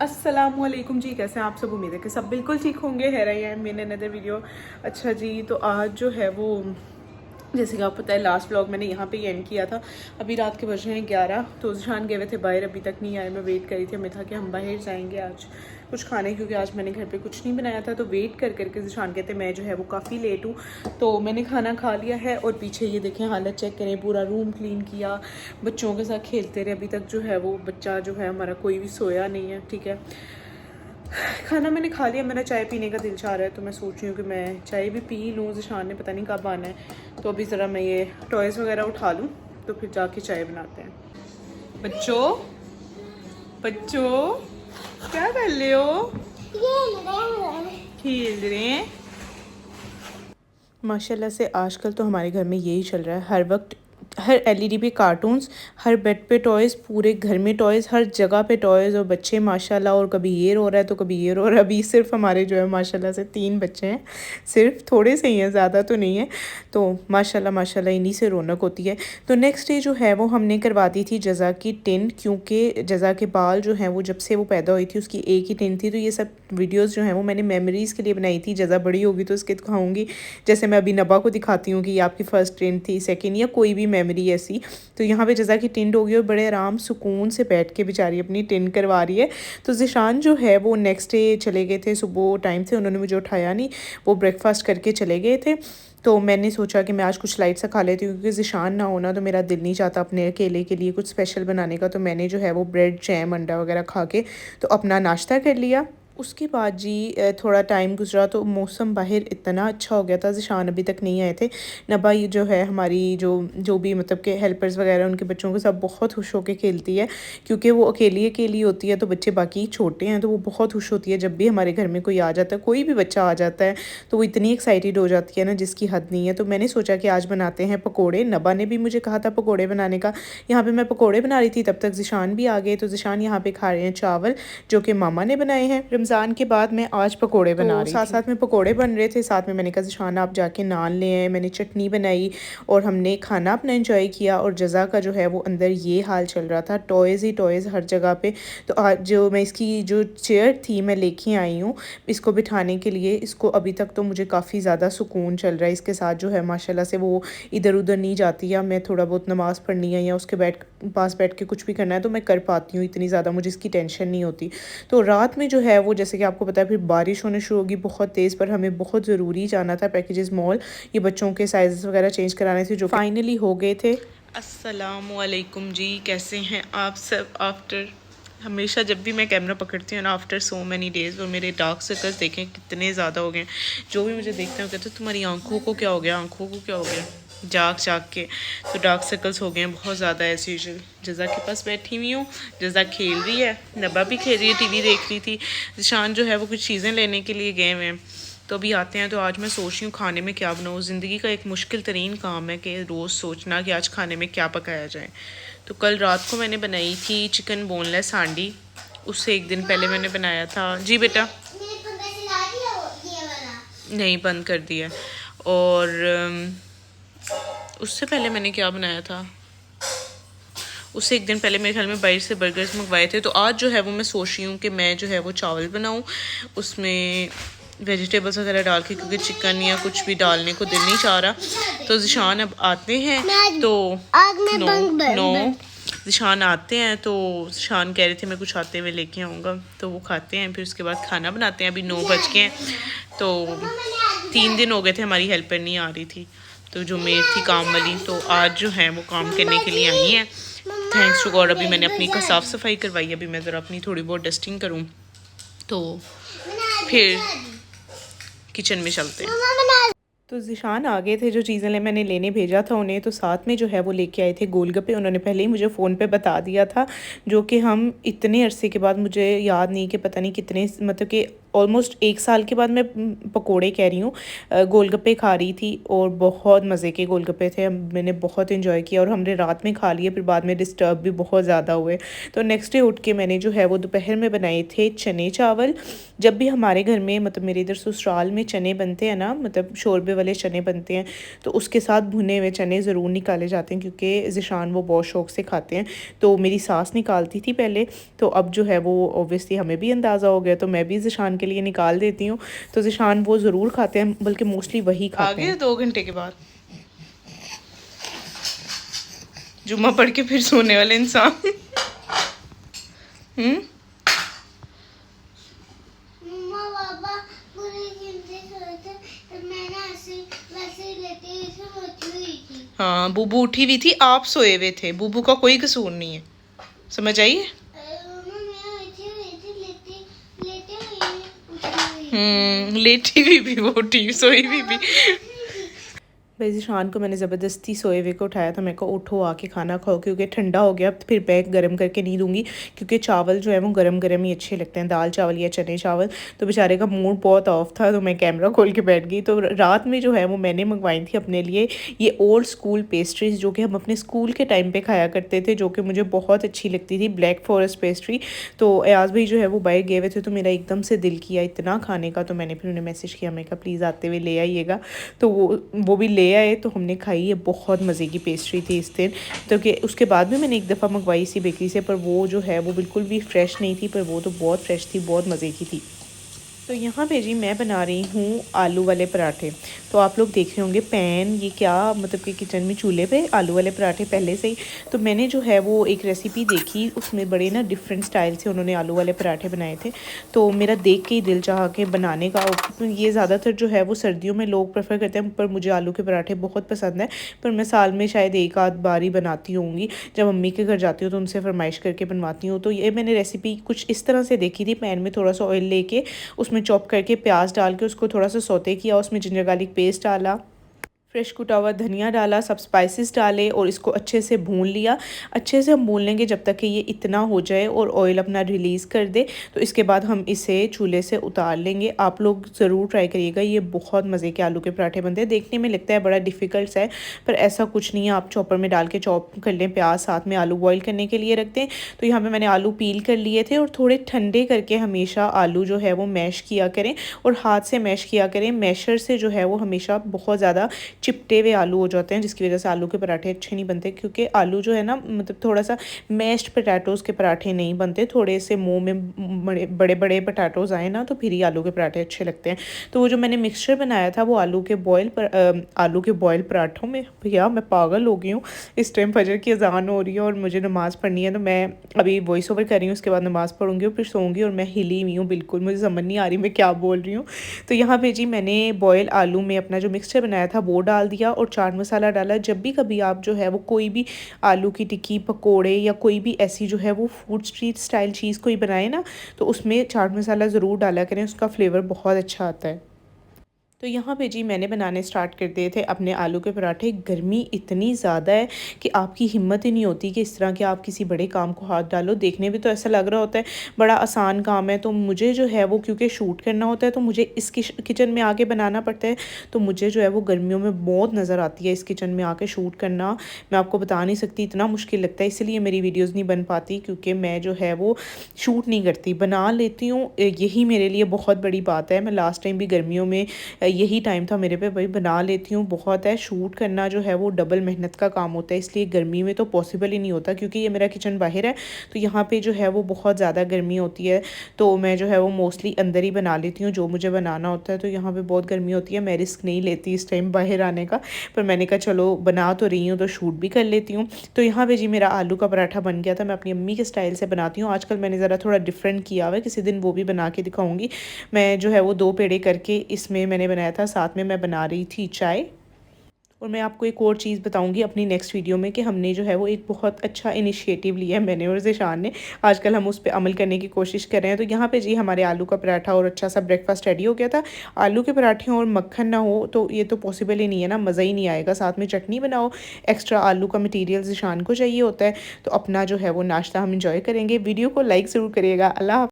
अस्सलामुअलैकुम जी, कैसे हैं आप सब। उम्मीद है कि सब बिल्कुल ठीक होंगे। है रही है मेरे नदर वीडियो। अच्छा जी, तो आज जो है वो जैसे कि आपको पता है लास्ट व्लॉग मैंने यहाँ पे ही एंड किया था। अभी रात के बज रहे हैं 11। तो ज़िशान गए हुए थे बाहर, अभी तक नहीं आए। मैं वेट करी थी, हमें था कि हम बाहर जाएंगे आज कुछ खाने, क्योंकि आज मैंने घर पे कुछ नहीं बनाया था। तो वेट कर करके ज़िशान कहते मैं जो है वो काफ़ी लेट हूँ। तो मैंने खाना खा लिया है और पीछे ये देखें हालत चेक करें, पूरा रूम क्लीन किया, बच्चों के साथ खेलते रहे। अभी तक जो है वो बच्चा जो है हमारा कोई भी सोया नहीं है। ठीक है, खाना मैंने खा लिया, मेरा चाय पीने का दिल चाह रहा है। तो मैं सोच रही हूँ कि मैं चाय भी पी लूँ। ज़िशान ने पता नहीं कब आना है, तो अभी ज़रा मैं ये टॉयज़ वगैरह उठा लूँ, तो फिर जाके चाय बनाते हैं। बच्चों बच्चों क्या कर रहे हो? खेल रहे हैं। माशाल्लाह से आजकल तो हमारे घर में यही चल रहा है, हर वक्त हर एलईडी पे कार्टून्स, हर बेड पे टॉयज़, पूरे घर में टॉयज़, हर जगह पे टॉयज़। और बच्चे माशाल्लाह, और कभी ये रो रहा है तो कभी ये रो रहा है। अभी सिर्फ हमारे जो है माशाल्लाह से 3 बच्चे हैं, सिर्फ थोड़े से ही हैं, ज़्यादा तो नहीं है। तो माशाल्लाह माशाल्लाह इन्हीं से रौनक होती है। तो नेक्स्ट डे जो है वो हमने करवा दी थी जज़ा की टिन, क्योंकि जज़ा के बाल जो हैं वो जब से वो पैदा हुई थी उसकी एक ही टिन थी। तो ये सब वीडियोज़ जो हैं वो मैंने मेमोरीज़ के लिए बनाई थी। जज़ा बड़ी होगी तो उसके दिखाऊँगी, जैसे मैं अभी नबा को दिखाती हूँ कि ये आपकी फ़र्स्ट टिन थी, सेकेंड, या कोई भी मेमोरी ऐसी। तो यहाँ पे जज़ा की टिंड हो गई और बड़े आराम सुकून से बैठ के बेचारी अपनी टिन करवा रही है। तो ज़िशान जो है वो नेक्स्ट डे चले गए थे, सुबह टाइम से उन्होंने मुझे उठाया नहीं, वो ब्रेकफास्ट करके चले गए थे। तो मैंने सोचा कि मैं आज कुछ लाइट सा खा लेती हूँ, क्योंकि ज़िशान ना होना तो मेरा दिल नहीं चाहता अपने अकेले के लिए कुछ स्पेशल बनाने का। तो मैंने जो है वो ब्रेड, जैम, अंडा वगैरह खा के तो अपना नाश्ता कर लिया। उसके बाद जी थोड़ा टाइम गुजरा तो मौसम बाहर इतना अच्छा हो गया था। ज़िशान अभी तक नहीं आए थे। नबा ये जो है हमारी जो भी मतलब के हेल्पर्स वगैरह उनके बच्चों के साथ बहुत खुश होकर खेलती है, क्योंकि वो अकेली होती है। तो बच्चे बाकी छोटे हैं तो वो बहुत खुश होती है जब भी हमारे घर में कोई आ जाता है, कोई भी बच्चा आ जाता है तो वो इतनी एक्साइटेड हो जाती है ना, जिसकी हद नहीं है। तो मैंने सोचा कि आज बनाते हैं पकौड़े। नबा ने भी मुझे कहा था पकौड़े बनाने का। यहाँ पर मैं पकौड़े बना रही थी, तब तक ज़िशान भी आ गए। तो ज़िशान यहाँ पर खा रहे हैं चावल जो कि मामा ने बनाए हैं। रमज़ान के बाद मैं आज पकोड़े बना रही थी, साथ साथ में पकोड़े बन रहे थे। साथ में मैंने कहा ज़िशान आप जाके नान ले आए। मैंने चटनी बनाई और हमने खाना अपना एंजॉय किया। और जज़ा का जो है वो अंदर ये हाल चल रहा था, टॉयज़ ही टॉयज़ हर जगह पे। तो आज जो मैं इसकी जो चेयर थी मैं लेके आई हूँ इसको बिठाने के लिए। इसको अभी तक तो मुझे काफ़ी ज़्यादा सुकून चल रहा है इसके साथ जो है माशाल्लाह से। वो इधर उधर नहीं जाती, या मैं थोड़ा बहुत नमाज़ पढ़नी है या उसके पास बैठ के कुछ भी करना है तो मैं कर पाती हूँ, इतनी ज़्यादा मुझे इसकी टेंशन नहीं होती। तो रात में जो है वो जैसे कि आपको पता है फिर बारिश होने शुरू होगी बहुत तेज़, पर हमें बहुत ज़रूरी जाना था पैकेजेस मॉल, ये बच्चों के साइज़ वगैरह चेंज कराने थे जो फाइनली हो गए थे। अस्सलामुअलैकुम जी, कैसे हैं आप सब। आफ्टर हमेशा जब भी मैं कैमरा पकड़ती हूँ ना, आफ्टर सो मैनी डेज़, और मेरे डार्क सर्कल्स देखें कितने ज़्यादा हो गए। जो भी मुझे देखते हैं कहते हैं तुम्हारी आंखों को क्या हो गया, आंखों को क्या हो गया, जाग के। तो डार्क सर्कल्स हो गए हैं बहुत ज़्यादा एज यूजुअल। जज़ा के पास बैठी हुई हूँ, जज़ा खेल रही है, नबा भी खेल रही है, टीवी देख रही थी। ज़िशान जो है वो कुछ चीज़ें लेने के लिए गए हुए हैं, तो अभी आते हैं। तो आज मैं सोच रही हूँ खाने में क्या बनाऊँ। ज़िंदगी का एक मुश्किल तरीन काम है कि रोज़ सोचना कि आज खाने में क्या पकाया जाए। तो कल रात को मैंने बनाई थी चिकन बोनलेस हांडी, उससे एक दिन पहले मैंने बनाया था। जी बेटा नहीं, बंद कर दिया। और उससे पहले मैंने क्या बनाया था, उससे एक दिन पहले मेरे ख्याल में बाहर से बर्गर्स मंगवाए थे। तो आज जो है वो मैं सोच रही हूँ कि मैं जो है वो चावल बनाऊँ, उसमें वेजिटेबल्स वगैरह डाल के, क्योंकि चिकन या कुछ भी डालने को दिल नहीं चाह रहा। तो ज़िशान अब आते हैं तो नो ज़िशान आते हैं तो ज़िशान कह रहे थे मैं कुछ आते हुए लेके आऊँगा, तो वो खाते हैं, फिर उसके बाद खाना बनाते हैं। अभी 9 बज गए हैं, तो 3 दिन हो गए थे हमारी हेल्पर नहीं आ रही थी, तो जो मेड थी काम वाली, तो आज जो है वो काम करने के लिए आई हैं। थैंक्स टू गॉड अभी मैंने अपनी का साफ़ सफाई करवाई। अभी मैं ज़रा अपनी थोड़ी बहुत डस्टिंग करूँ तो फिर किचन में चलते हैं। तो ज़िशान आ गए थे, जो चीज़ें मैंने लेने भेजा था उन्हें, तो साथ में जो है वो लेके आए थे गोलगप्पे। उन्होंने पहले ही मुझे फ़ोन पे बता दिया था, जो कि हम इतने अरसे के बाद, मुझे याद नहीं कि पता नहीं कितने मतलब कि ऑलमोस्ट 1 साल के बाद मैं पकोड़े कह रही हूँ, गोलगप्पे खा रही थी और बहुत मज़े के गोलगप्पे थे। मैंने बहुत इन्जॉय किया और हमने रात में खा लिए, फिर बाद में डिस्टर्ब भी बहुत ज़्यादा हुए। तो नेक्स्ट डे उठ के मैंने जो है वो दोपहर में बनाए थे चने चावल। जब भी हमारे घर में मतलब मेरे इधर ससुराल में चने बनते हैं ना, मतलब शोरबे वाले चने बनते हैं, तो उसके साथ भुने हुए चने ज़रूर निकाले जाते हैं क्योंकि ज़िशान वो बहुत शौक़ से खाते हैं। तो मेरी सास निकालती थी पहले, तो अब जो है वो ऑब्वियसली हमें भी अंदाज़ा हो गया, तो मैं भी ज़िशान के लिए निकाल देती हूँ। तो ज़िशान वो ज़रूर खाते हैं, बल्कि मोस्टली वही खाते हैं। 2 घंटे के बाद जुम्मा पढ़ के फिर सोने वाले इंसान। हाँ, बूबू उठी हुई थी, आप सोए हुए थे, बूबू का कोई कसूर नहीं है, समझ आइए। लेटी हुई भी वो उठी, सोई हुई भी। भाई ज़िशान को मैंने ज़बरदस्ती सोए हुए को उठाया था, मैं को उठो आके खाना खाओ क्योंकि ठंडा हो गया, फिर बैग गर्म करके नहीं दूंगी क्योंकि चावल जो है वो गरम गरम ही अच्छे लगते हैं, दाल चावल या चने चावल। तो बेचारे का मूड बहुत ऑफ था, तो मैं कैमरा खोल के बैठ गई। तो रात में जो है वो मैंने मंगवाई थी अपने लिए ये ओल्ड स्कूल पेस्ट्रीज़, जो कि हम अपने स्कूल के टाइम पर खाया करते थे, जो कि मुझे बहुत अच्छी लगती थी, ब्लैक फॉरेस्ट पेस्ट्री। तो अयाज़ भाई जो है वो बाहर गए हुए थे, तो मेरा एकदम से दिल किया इतना खाने का, तो मैंने फिर उन्हें मैसेज किया, मैं कहा प्लीज़ आते हुए ले आइएगा। तो वो भी ले आए, तो हमने खाई। ये बहुत मज़े की पेस्ट्री थी इस दिन। तो कि उसके बाद भी मैंने एक दफ़ा मंगवाई इसी बेकरी से, पर वो जो है वो बिल्कुल भी फ़्रेश नहीं थी, पर वो तो बहुत फ़्रेश थी, बहुत मज़े की थी। तो यहाँ पे जी मैं बना रही हूँ आलू वाले पराठे। तो आप लोग देख रहे होंगे पैन, ये क्या मतलब कि किचन में चूल्हे पे आलू वाले पराठे पहले से ही। तो मैंने जो है वो एक रेसिपी देखी, उसमें बड़े ना डिफरेंट स्टाइल से उन्होंने आलू वाले पराठे बनाए थे, तो मेरा देख के ही दिल चाह के बनाने का। ये ज़्यादातर जो है वो सर्दियों में लोग प्रेफर करते हैं, पर मुझे आलू के पराठे बहुत पसंद है। पर मैं साल में शायद एक आध बार ही बनाती होंगी, जब मम्मी के घर जाती हूँ तो उनसे फरमाइश करके बनवाती हूँ। तो ये मैंने रेसिपी कुछ इस तरह से देखी थी, पैन में थोड़ा सा ऑयल लेके उसमें चॉप करके प्याज डाल के उसको थोड़ा सा सौते किया, उसमें जिंजर गार्लिक पेस्ट डाला, फ्रेश कुटा हुआ धनिया डाला, सब स्पाइसेस डाले और इसको अच्छे से भून लिया। अच्छे से हम भून लेंगे जब तक कि ये इतना हो जाए और ऑयल अपना रिलीज़ कर दे। तो इसके बाद हम इसे चूल्हे से उतार लेंगे। आप लोग ज़रूर ट्राई करिएगा, ये बहुत मज़े के आलू के पराठे बनते हैं। देखने में लगता है बड़ा डिफ़िकल्ट सा है, पर ऐसा कुछ नहीं है। आप चॉपर में डाल के चॉप कर लें, प्याज साथ में आलू बॉयल करने के लिए रख दें। तो यहाँ पर मैंने आलू पील कर लिए थे और थोड़े ठंडे करके हमेशा आलू जो है वो मैश किया करें और हाथ से मैश किया करें। मैशर से जो है वो हमेशा बहुत ज़्यादा चिपटे हुए आलू हो जाते हैं, जिसकी वजह से आलू के पराठे अच्छे नहीं बनते। क्योंकि आलू जो है ना, मतलब थोड़ा सा मैश्ड पोटैटोज़ के पराठे नहीं बनते, थोड़े से मुंह में बड़े बड़े पोटैटोज़ आए ना, तो फिर ही आलू के पराठे अच्छे लगते हैं। तो वो जो मैंने मिक्सचर बनाया था वो आलू के बॉयल पराठों में, भैया मैं पागल हो गई हूँ। इस टाइम फजर की अजान हो रही है और मुझे नमाज़ पढ़नी है, तो मैं अभी वॉइस ओवर कर रही हूँ, उसके बाद नमाज़ पढ़ूँगी और फिर सोऊंगी। और मैं हिली हुई हूँ बिल्कुल, मुझे समझ नहीं आ रही मैं क्या बोल रही हूँ। तो यहाँ पे जी मैंने बॉयल आलू में अपना जो मिक्सचर बनाया था वो डाल दिया और चाट मसाला डाला। जब भी कभी आप जो है वो कोई भी आलू की टिक्की, पकोड़े या कोई भी ऐसी जो है वो फूड स्ट्रीट स्टाइल चीज़ कोई बनाए ना, तो उसमें चाट मसाला ज़रूर डाला करें, उसका फ्लेवर बहुत अच्छा आता है। तो यहाँ पे जी मैंने बनाने स्टार्ट कर दिए थे अपने आलू के पराठे। गर्मी इतनी ज़्यादा है कि आपकी हिम्मत ही नहीं होती कि इस तरह के आप किसी बड़े काम को हाथ डालो। देखने में तो ऐसा लग रहा होता है बड़ा आसान काम है, तो मुझे जो है वो क्योंकि शूट करना होता है तो मुझे इस किचन में आके बनाना पड़ता है। तो मुझे जो है वो गर्मियों में मौत नज़र आती है इस किचन में आके शूट करना। मैं आपको बता नहीं सकती, इतना मुश्किल लगता है, इसलिए मेरी वीडियोज़ नहीं बन पाती, क्योंकि मैं जो है वो शूट नहीं करती, बना लेती हूँ। यही मेरे लिए बहुत बड़ी बात है। मैं लास्ट टाइम भी गर्मियों में यही टाइम था मेरे पे, भाई बना लेती हूँ। बहुत है, शूट करना जो है वो डबल मेहनत का काम होता है, इसलिए गर्मी में तो पॉसिबल ही नहीं होता। क्योंकि ये मेरा किचन बाहर है, तो यहाँ पे जो है वो बहुत ज़्यादा गर्मी होती है, तो मैं जो है वो मोस्टली अंदर ही बना लेती हूँ जो मुझे बनाना होता है। तो यहाँ पे बहुत गर्मी होती है, मैं रिस्क नहीं लेती इस टाइम बाहर आने का, पर मैंने कहा चलो बना तो रही हूँ तो शूट भी कर लेती हूँ। तो यहाँ पे जी मेरा आलू का पराठा बन गया था। मैं अपनी अम्मी के स्टाइल से बनाती हूँ, आजकल मैंने ज़रा थोड़ा डिफरेंट किया हुआ है, किसी दिन वो भी बना के दिखाऊँगी। मैं जो है वो 2 पेड़े करके इसमें मैंने बनाया था, साथ में मैं बना रही थी चाय। और मैं आपको एक और चीज़ बताऊंगी अपनी नेक्स्ट वीडियो में कि हमने जो है वो एक बहुत अच्छा इनिशिएटिव लिया है मैंने और ज़िशान ने। आजकल हम उस पर अमल करने की कोशिश कर रहे हैं। तो यहाँ पे जी हमारे आलू का पराठा और अच्छा सा ब्रेकफास्ट रेडी हो गया था। आलू के पराठे और मक्खन ना हो तो ये तो पॉसिबल ही नहीं है ना, मज़ा ही नहीं आएगा। साथ में चटनी बनाओ, एक्स्ट्रा आलू का मटीरियल ज़िशान को चाहिए होता है। तो अपना जो है वो नाश्ता हम इंजॉय करेंगे। वीडियो को लाइक ज़रूर करिएगा। अल्लाह।